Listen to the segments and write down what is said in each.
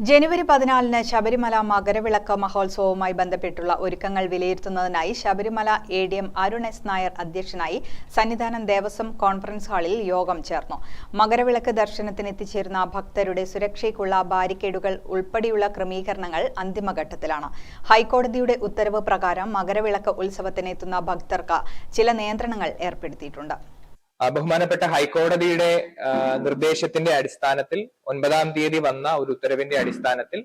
ജനുവരി 14-ന് ശബരിമല മകരവിളക്ക് മഹോത്സവവുമായി ബന്ധപ്പെട്ടുള്ള ഒരുക്കങ്ങൾ വിലയിരുത്തുന്നതിനായി ശബരിമല എ.ഡി.എം. അരുൺ എസ്. നായർ അധ്യക്ഷനായി സന്നിധാനം ദേവസ്വം കോൺഫറൻസ് ഹാളിൽ യോഗം ചേർന്നു. മകരവിളക്ക് ദർശനത്തിന് എത്തിച്ചേരുന്ന ഭക്തരുടെ സുരക്ഷയ്ക്കുള്ള ബാരിക്കേഡുകൾ ഉൾപ്പെടെയുള്ള ക്രമീകരണങ്ങൾ അന്തിമഘട്ടത്തിലാണ്. ഹൈക്കോടതിയുടെ ഉത്തരവ് പ്രകാരം മകരവിളക്ക് ഉത്സവത്തിനെത്തുന്ന ഭക്തർക്ക് ചില നിയന്ത്രണങ്ങൾ ഏർപ്പെടുത്തിയിട്ടുണ്ട്. ബഹുമാനപ്പെട്ട ഹൈക്കോടതിയുടെ നിർദ്ദേശത്തിന്റെ അടിസ്ഥാനത്തിൽ 9-ാം തീയതി വന്ന ഒരു ഉത്തരവിന്റെ അടിസ്ഥാനത്തിൽ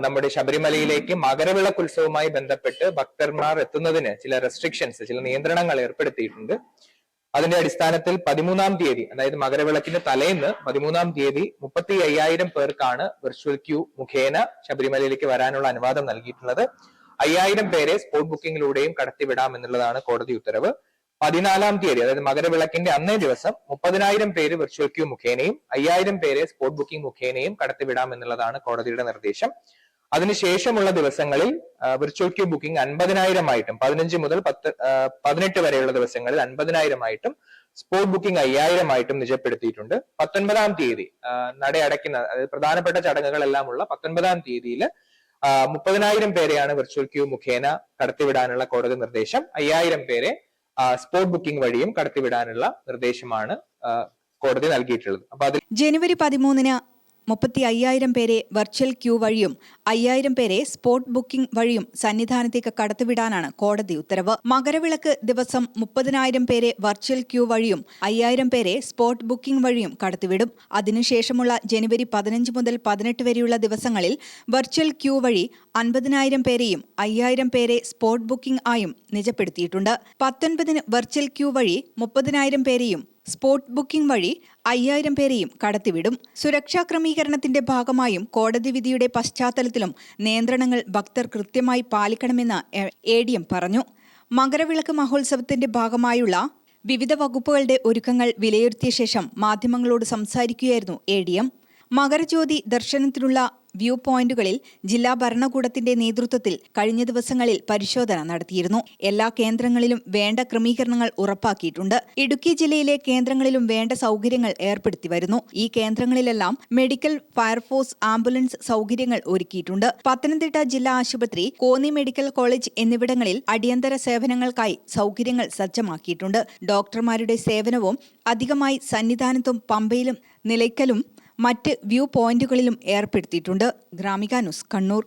നമ്മുടെ ശബരിമലയിലേക്ക് മകരവിളക്ക് ഉത്സവവുമായി ബന്ധപ്പെട്ട് ഭക്തന്മാർ എത്തുന്നതിന് ചില റെസ്ട്രിക്ഷൻസ്, ചില നിയന്ത്രണങ്ങൾ ഏർപ്പെടുത്തിയിട്ടുണ്ട്. അതിന്റെ അടിസ്ഥാനത്തിൽ 13-ാം തീയതി, അതായത് മകരവിളക്കിന്റെ തലേന്ന് 13-ാം തീയതി 35,000 പേർക്കാണ് വിർച്വൽ ക്യൂ മുഖേന ശബരിമലയിലേക്ക് വരാനുള്ള അനുവാദം നൽകിയിട്ടുള്ളത്. 5,000 പേരെ സ്പോട്ട് ബുക്കിംഗിലൂടെയും കടത്തിവിടാം എന്നുള്ളതാണ് കോടതി ഉത്തരവ്. 14-ാം തീയതി, അതായത് മകരവിളക്കിന്റെ അന്നേ ദിവസം 30,000 പേര് വിർച്വൽ ക്യൂ മുഖേനയും 5,000 പേരെ സ്പോട്ട് ബുക്കിംഗ് മുഖേനയും കടത്തിവിടാം എന്നുള്ളതാണ് കോടതിയുടെ നിർദ്ദേശം. അതിനുശേഷമുള്ള ദിവസങ്ങളിൽ വിർച്വൽ ക്യൂ ബുക്കിംഗ് 50,000 ആയിട്ടും 15 മുതൽ 18 വരെയുള്ള ദിവസങ്ങളിൽ 50,000 ആയിട്ടും സ്പോട്ട് ബുക്കിംഗ് 5,000 ആയിട്ടും നിജപ്പെടുത്തിയിട്ടുണ്ട്. 19-ാം തീയതി നട അടയ്ക്കുന്ന, അതായത് പ്രധാനപ്പെട്ട ചടങ്ങുകളെല്ലാം ഉള്ള 19-ാം തീയതിയിൽ 30,000 പേരെയാണ് വിർച്വൽ ക്യൂ മുഖേന കടത്തിവിടാനുള്ള കോടതി നിർദ്ദേശം. 5,000 പേരെ സ്പോട്ട് ബുക്കിംഗ് വഴിയും കടത്തിവിടാനുള്ള നിർദ്ദേശമാണ് കോടതി നൽകിയിട്ടുള്ളത്. അപ്പൊ അതിൽ ജനുവരി 13-ന് 35,000 പേരെ വെർച്വൽ ക്യൂ വഴിയും 5,000 പേരെ സ്പോട്ട് ബുക്കിംഗ് വഴിയും സന്നിധാനത്തേക്ക് കടത്തിവിടാനാണ് കോടതി ഉത്തരവ്. മകരവിളക്ക് ദിവസം 30,000 പേരെ വെർച്വൽ ക്യൂ വഴിയും 5,000 പേരെ സ്പോട്ട് ബുക്കിംഗ് വഴിയും കടത്തിവിടും. അതിനുശേഷമുള്ള ജനുവരി 15 മുതൽ 18 വരെയുള്ള ദിവസങ്ങളിൽ വെർച്വൽ ക്യൂ വഴി 50,000 പേരെയും 5,000 പേരെ സ്പോട്ട് ബുക്കിംഗ് ആയും നിജപ്പെടുത്തിയിട്ടുണ്ട്. 19-ന് വെർച്വൽ ക്യൂ വഴി 30,000 പേരെയും സ്പോട്ട് ബുക്കിംഗ് വഴി 5,000 പേരെയും കടത്തിവിടും. സുരക്ഷാ ക്രമീകരണത്തിന്റെ ഭാഗമായും കോടതി വിധിയുടെ പശ്ചാത്തലത്തിലും നിയന്ത്രണങ്ങൾ ഭക്തർ കൃത്യമായി പാലിക്കണമെന്ന് എ.ഡി.എം. പറഞ്ഞു. മകരവിളക്ക് മഹോത്സവത്തിന്റെ ഭാഗമായുള്ള വിവിധ വകുപ്പുകളുടെ ഒരുക്കങ്ങൾ വിലയിരുത്തിയ ശേഷം മാധ്യമങ്ങളോട് സംസാരിക്കുകയായിരുന്നു എ.ഡി.എം. മകരജ്യോതി ദർശനത്തിനുള്ള വ്യൂ പോയിന്റുകളിൽ ജില്ലാ ഭരണകൂടത്തിന്റെ നേതൃത്വത്തിൽ കഴിഞ്ഞ ദിവസങ്ങളിൽ പരിശോധന നടത്തിയിരുന്നു. എല്ലാ കേന്ദ്രങ്ങളിലും വേണ്ട ക്രമീകരണങ്ങൾ ഉറപ്പാക്കിയിട്ടുണ്ട്. ഇടുക്കി ജില്ലയിലെ കേന്ദ്രങ്ങളിലും വേണ്ട സൗകര്യങ്ങൾ ഏർപ്പെടുത്തി വരുന്നു. ഈ കേന്ദ്രങ്ങളിലെല്ലാം മെഡിക്കൽ, ഫയർഫോഴ്സ്, ആംബുലൻസ് സൗകര്യങ്ങൾ ഒരുക്കിയിട്ടുണ്ട്. പത്തനംതിട്ട ജില്ലാ ആശുപത്രി, കോന്നി മെഡിക്കൽ കോളേജ് എന്നിവിടങ്ങളിൽ അടിയന്തര സേവനങ്ങൾക്കായി സൗകര്യങ്ങൾ സജ്ജമാക്കിയിട്ടുണ്ട്. ഡോക്ടർമാരുടെ സേവനവും അധികമായി സന്നിധാനത്തും പമ്പയിലും നിലയ്ക്കലും മറ്റ് വ്യൂ പോയിന്റുകളിലും ഏർപ്പെടുത്തിയിട്ടുണ്ട്. ഗ്രാമിക ന്യൂസ്, കണ്ണൂർ.